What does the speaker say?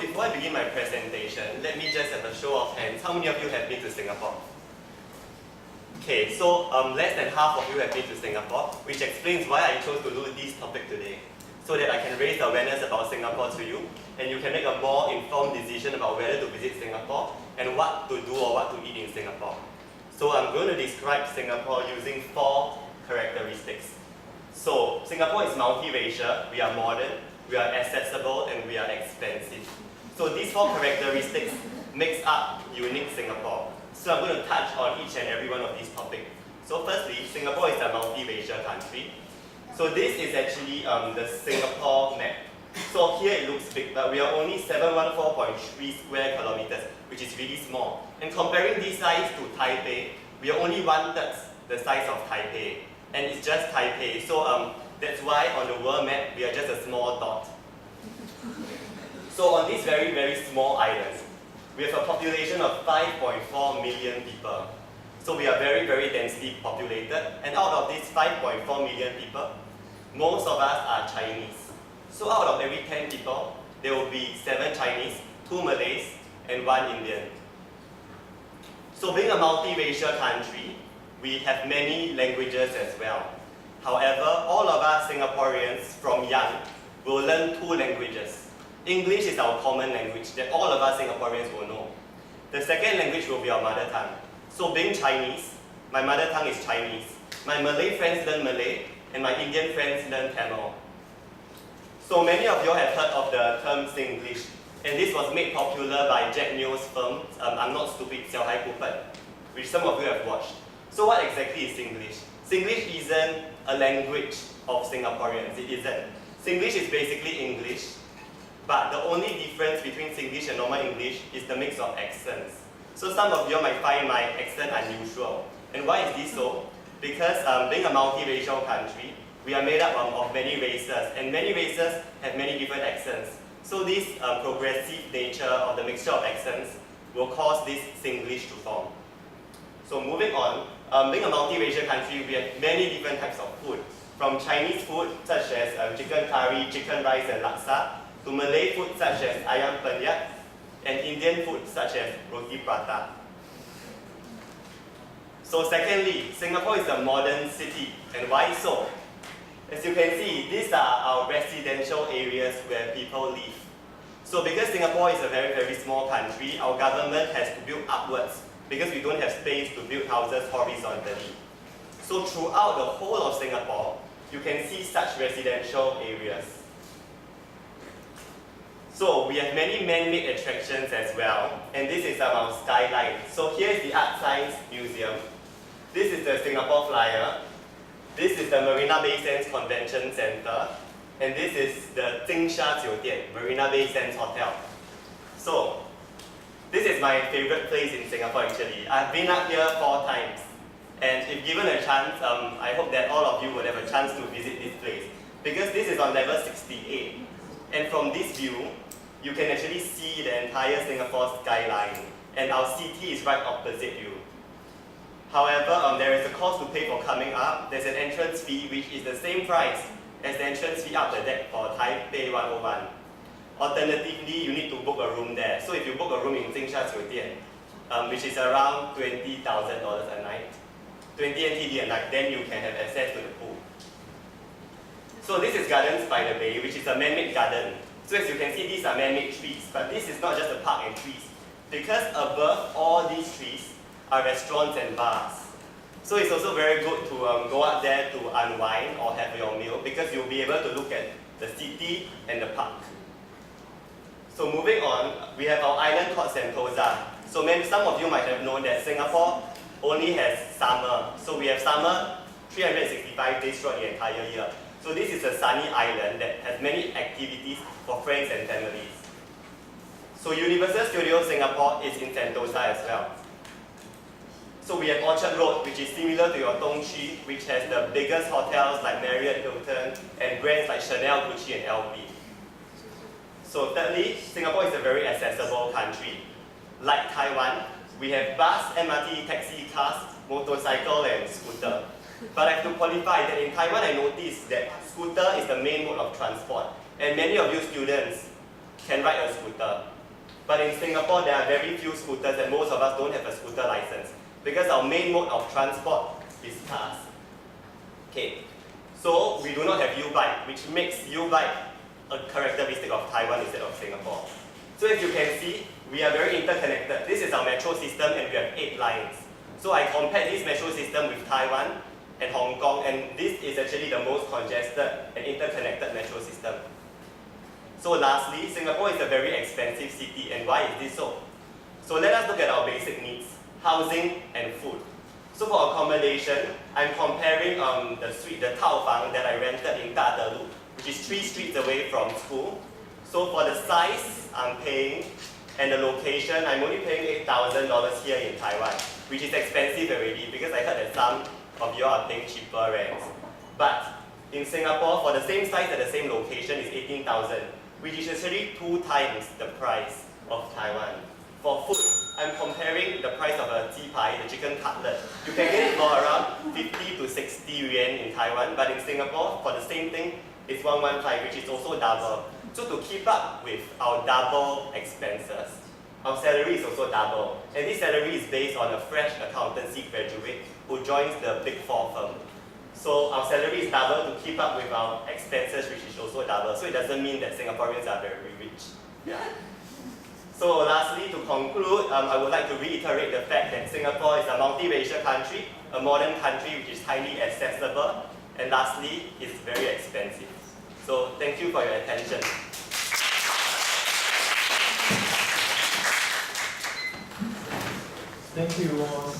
before I begin my presentation, let me just have a show of hands. How many of you have been to Singapore? Okay, so less than half of you have been to Singapore, which explains why I chose to do this topic today, so that I can raise awareness about Singapore to you, and you can make a more informed decision about whether to visit Singapore and what to do or what to eat in Singapore. So I'm going to describe Singapore using 4 characteristics. So Singapore is multiracial, we are modern, we are accessible, and we are expensive. So these 4 characteristics makes up unique Singapore. So I'm going to touch on each and every one of these topics. So firstly, Singapore is a multiracial country. So this is actually the Singapore map. So here it looks big, but we are only 714.3 square kilometers, which is really small. And comparing this size to Taipei, we are only 1/3 the size of Taipei. And it's just Taipei. So that's why on the world map, we are just a small dot. So on this very, very small island, we have a population of 5.4 million people. So we are very, very densely populated. And out of these 5.4 million people, most of us are Chinese. So out of every 10 people, there will be 7 Chinese, 2 Malays, and 1 Indian. So being a multiracial country, we have many languages as well. However, all of us Singaporeans from young will learn 2 languages. English is our common language that all of us Singaporeans will know. The second language will be our mother tongue. So being Chinese, my mother tongue is Chinese. My Malay friends learn Malay, and my Indian friends learn Tamil. So many of you have heard of the term Singlish, and this was made popular by Jack Neo's film, I'm Not Stupid, 小孩不笨, which some of you have watched. So what exactly is Singlish? Singlish isn't a language of Singaporeans, it isn't. Singlish is basically English, but the only difference between Singlish and normal English is the mix of accents. So some of you might find my accent unusual. And why is this so? Because being a multiracial country, we are made up of many races, and many races have many different accents. So this progressive nature of the mixture of accents will cause this Singlish to form. So moving on, being a multiracial country, we have many different types of food. From Chinese food such as chicken curry, chicken rice, and laksa, to Malay food such as ayam penyet, and Indian food such as roti prata. So secondly, Singapore is a modern city, and why so? As you can see, these are our residential areas where people live. So because Singapore is a very, very small country, our government has to build upwards because we don't have space to build houses horizontally. So throughout the whole of Singapore, you can see such residential areas. So we have many man-made attractions as well, and this is our skyline. So here is the Art Science Museum. This is the Singapore Flyer. This is the Marina Bay Sands Convention Center, and this is the Jingsha Jiudian, Marina Bay Sands Hotel. So, this is my favorite place in Singapore actually. I've been up here 4 times, and if given a chance, I hope that all of you would have a chance to visit this place, because this is on level 68, and from this view, you can actually see the entire Singapore skyline, and our city is right opposite you. However, there is a cost to pay for coming up. There's an entrance fee which is the same price as the entrance fee up the deck for Taipei 101. Alternatively, you need to book a room there. So if you book a room in Jingsha Jiudian, which is around $20,000 a night, 20 NTD a night, then you can have access to the pool. So this is Gardens by the Bay, which is a man-made garden. So as you can see, these are man-made trees, but this is not just a park and trees. Because above all these trees are restaurants and bars. So it's also very good to go out there to unwind or have your meal, because you'll be able to look at the city and the park. So moving on, we have our island called Sentosa. So maybe some of you might have known that Singapore only has summer. So we have summer 365 days throughout the entire year. So this is a sunny island that has many activities for friends and families. So Universal Studios Singapore is in Sentosa as well. So we have Orchard Road, which is similar to your Dongqi, which has the biggest hotels like Marriott, Hilton, and brands like Chanel, Gucci, and LV. So thirdly, Singapore is a very accessible country. Like Taiwan, we have bus, MRT, taxi, cars, motorcycle, and scooter. But I have to qualify that in Taiwan, I noticed that scooter is the main mode of transport. And many of you students can ride a scooter. But in Singapore, there are very few scooters and most of us don't have a scooter license because our main mode of transport is cars. Okay, so we do not have U-Bike, which makes U-Bike a characteristic of Taiwan instead of Singapore. So as you can see, we are very interconnected. This is our metro system and we have 8 lines. So I compared this metro system with Taiwan and Hong Kong, and this is actually the most congested and interconnected metro system. So lastly, Singapore is a very expensive city, and why is this so? So let us look at our basic needs, housing and food. So for accommodation, I'm comparing the suite, the Tao Fang that I rented in Da De Lu, which is 3 streets away from school. So for the size I'm paying and the location, I'm only paying $8,000 here in Taiwan, which is expensive already because I heard that some of you are paying cheaper rents. But in Singapore, for the same size at the same location is 18,000, which is actually 2 times the price of Taiwan. For food, I'm comparing the price of a ji pai, the chicken cutlet. You can get it for around 50 to 60 yuan in Taiwan, but in Singapore, for the same thing, it's 115, which is also double. So to keep up with our double expenses, our salary is also double. And this salary is based on a fresh accountancy graduate who joins the Big 4 firm. So our salary is double to keep up with our expenses, which is also double. So it doesn't mean that Singaporeans are very rich. Yeah. So lastly, to conclude, I would like to reiterate the fact that Singapore is a multiracial country, a modern country which is highly accessible, and lastly, it's very expensive. So thank you for your attention. Thank you,